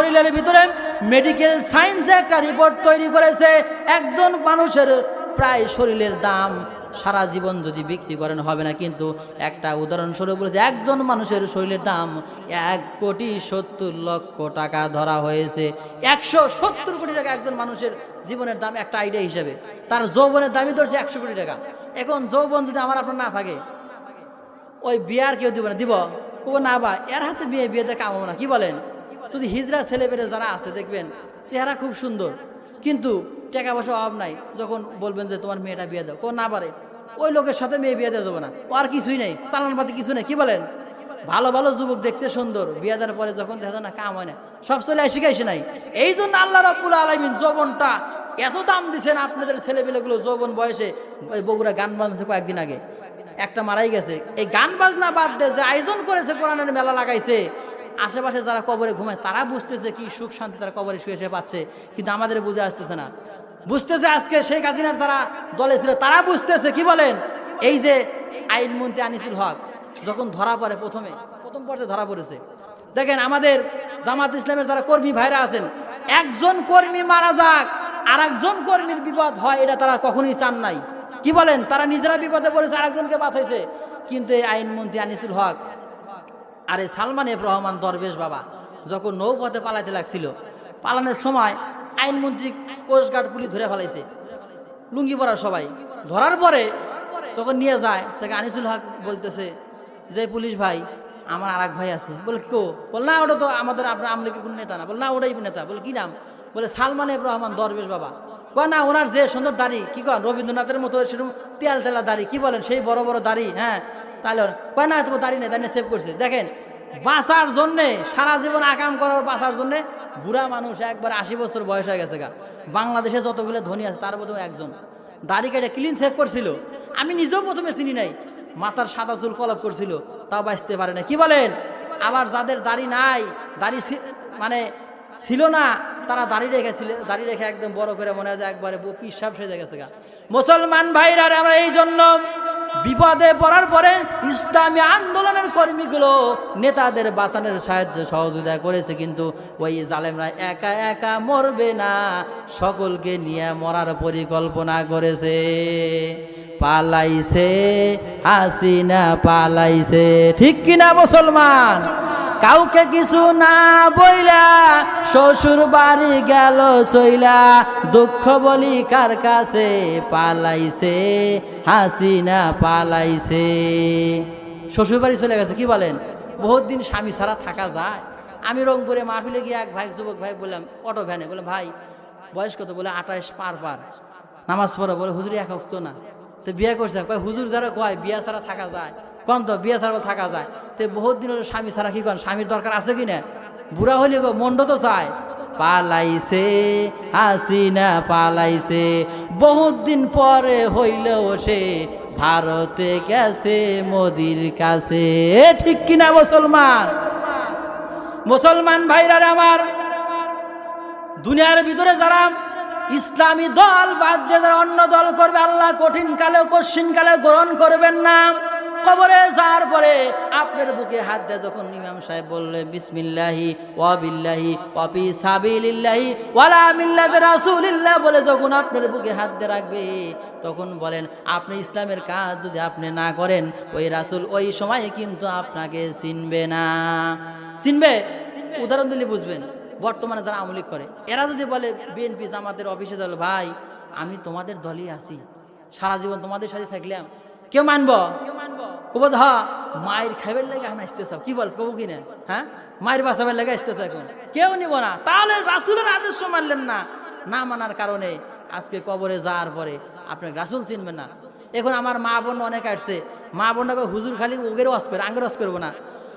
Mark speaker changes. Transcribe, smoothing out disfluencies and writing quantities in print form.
Speaker 1: শরীরের ভিতরে মেডিকেল সায়েন্সে একটা রিপোর্ট তৈরি করেছে, একজন মানুষের প্রায় শরীরের দাম সারা জীবন যদি বিক্রি করেন হবে না, কিন্তু একটা উদাহরণস্বরূপ বলেছে একজন মানুষের শরীরের দাম 1,70,00,000 টাকা ধরা হয়েছে। 170 কোটি টাকা একজন মানুষের জীবনের দাম, একটা আইডিয়া হিসেবে। তার যৌবনের দামই ধরছে 100 কোটি টাকা। এখন যৌবন যদি আমার আপনার না থাকে, ওই বিয়ার কেউ দিব না? দিব কব না, বা এর হাতে বিয়েতে কামাবো না, কি বলেন? যদি হিজড়া ছেলেপেলে যারা আছে দেখবেন চেহারা খুব সুন্দর, কিন্তু টাকা পয়সা অভাব নাই, যখন বলবেন যে তোমার মেয়েটা বিয়ে দাও, কেউ না পারে, ওই লোকের সাথে মেয়ে বিয়ে দেওয়া যাবে না, ও আর কিছুই নেই, চালানপাতি কিছু নেই, কি বলেন? ভালো ভালো যুবক দেখতে সুন্দর, বিয়ে দেওয়ার পরে যখন দেখা না কাম হয় না, সব চলে আসে নাই। এই জন্য আল্লাহ রাব্বুল আলামিন যৌবনটা এত দাম দিচ্ছেন আপনাদের ছেলেপেলেগুলো যৌবন বয়সে। বগুড়া গান বাজছে কয়েকদিন আগে, একটা মারাই গেছে। এই গান বাজনা বাদ দিয়ে যে আয়োজন করেছে, কোরআনের মেলা লাগাইছে, আশেপাশে যারা কবরে ঘুমায় তারা বুঝতেছে কি সুখ শান্তি তারা কবরে শুয়ে শুয়ে পাচ্ছে, কিন্তু আমাদের বুঝে আসতেছে না। বুঝতেছে আজকে শেখ হাসিনার যারা দলে ছিল তারা বুঝতেছে, কি বলেন? এই যে আইনমন্ত্রী আনিসুল হক যখন ধরা পড়ে, প্রথম পর্যায়ে ধরা পড়েছে, দেখেন আমাদের জামাত ইসলামের যারা কর্মী ভাইরা আছেন, একজন কর্মী মারা যাক আর একজন কর্মীর বিপদ হয়, এটা তারা কখনোই চান নাই, কি বলেন? তারা নিজেরা বিপদে পড়েছে, আরেকজনকে বাঁচাইছে। কিন্তু এই আইনমন্ত্রী আনিসুল হক আর এই সালমান এফ রহমান দরবেশ বাবা যখন নৌপথে পালাইতে লাগছিল, পালানোর সময় আইনমন্ত্রী কোস্টগার্ড পুলিশ ধরে ফেলাইছে, লুঙ্গি পরার সবাই। ধরার পরে তখন নিয়ে যায়, তাকে আনিসুল হক বলতেছে যে পুলিশ ভাই, আমার আর এক ভাই আছে। বলে কেউ? বল না, ওটা তো আমাদের আপনার আমলিকের কোন নেতা না। বল না, ওটাই নেতা। বলে কি নাম? বলে সালমান এফ রহমান দরবেশ বাবা। কয় না, ওনার যে সুন্দর দাড়ি, কি কন রবীন্দ্রনাথের মতো সেরকম তেল তেলা দাড়ি, কি বলেন? সেই বড় বড় দাড়ি। হ্যাঁ, তাহলে কয় না, তো দাড়ি নেই, দাঁড়িয়ে সেভ করছে। দেখেন, বাঁচার জন্যে, সারা জীবন আকাম করার বাঁচার জন্যে বুড়া মানুষ একবার 80 বছর বয়স হয়ে গেছে গা। বাংলাদেশে যতগুলো ধনী আছে তার মধ্যে একজন দাড়ি কেটে ক্লিন সেভ করছিল। আমি নিজেও প্রথমে চিনি নাই, মাথার সাদা চুল কলপ করছিল, তাও বাঁচতে পারে না, কি বলেন? আবার যাদের দাড়ি নাই, দাড়ি মানে ছিল না, তারা দাড়ি রেখেছিল, দাড়ি রেখে একদম বড় করে মনে হয় একবারে পিসাব সেজে গেছে গা। মুসলমান ভাইরা, আমরা এই জন্য বিপদে পড়ার পরে ইসলামী আন্দোলনের কর্মীগুলো নেতাদের বাঁচানোর সাহায্য সহযোগিতা করেছে, কিন্তু ওই জালেমরা একা একা মরবে না, সকলকে নিয়ে মরার পরিকল্পনা করেছে। পালাইছে হাসিনা, পালাইছে, ঠিক কিনা মুসলমান? কাউকে কিছু না বইলা শ্বশুর বাড়ি গেল চইলা, দুঃখ বলি কার কাছে? পালাইছে হাসিনা, পালাইছে। শ্বশুর বাড়ি চলে গেছে, কি বলেন? বহুত দিন স্বামী ছাড়া থাকা যায়? আমি রংপুরে মাহফিলে গিয়ে এক ভাই, যুবক ভাই বললাম, অটো ভ্যানে, বলে ভাই বয়স কত? বলে 28 পার। নামাজ পড়ো? বলে হুজুর এক ওয়াক্ত না। তো বিয়ে করছে? কয় হুজুর যারা কয় বিয়া ছাড়া থাকা যায়, কন তো বিয়া ছাড়া থাকা যায়। তো বহুত দিন হলো স্বামী ছাড়া, কি কন? স্বামীর দরকার আছে কি না? বুড়া হলে গো মন্ড তো চায়। পালাইছে হাসিনা, পালাইছে, বহুত দিন পরে হইলেও সে ভারতে গেছে মোদির কাছে, ঠিক কিনা মুসলমান? মুসলমান ভাইরা আমার, দুনিয়ার ভিতরে যারা ইসলামী দল বাদ দিয়ে যারা অন্য দল করবে, আল্লাহ কঠিন কালে কঠিন কালে গ্রহণ করবেন না। কবরে যাওয়ার পরে আপনার বুকে হাত দিয়ে যখন ইমাম সাহেব বললেন বিসমিল্লাহি ওয়া বিল্লাহি ওয়া ফি সাবিলিল্লাহি ওয়ালা মিল্লাতি রাসূলিল্লাহ বলে যখন আপনার বুকে হাত দিয়ে রাখবে, তখন বলেন আপনি ইসলামের কাজ যদি আপনি না করেন, ওই রাসূল ওই সময় কিন্তু আপনাকে চিনবে না। চিনবে? উদাহরণ দিলে বুঝবেন। বর্তমানে যারা আমলিক করে, এরা যদি বলে বিএনপি জামাতের অফিসে দল, ভাই আমি তোমাদের দলই আছি, সারা জীবন তোমাদের সাথে থাকলাম, কেউ মানবো? কব হ্যাঁ, মায়ের খাইবার লেগে এখন আসতেছ, কি বল? কব কিনা? হ্যাঁ, মায়ের বাঁচাবার লেগে আসতেছে, এখন কেউ নিব না। তাহলে রাসূলের আদেশ মানলেন না, না মানার কারণে আজকে কবরে যাওয়ার পরে আপনার রাসূল চিনবেন না। এখন আমার মা বোন অনেক আসছে, মা বোনটাকে হুজুর খালি ওগের ওয়াজ করে, আঙ্গের ওয়াজ করবো না।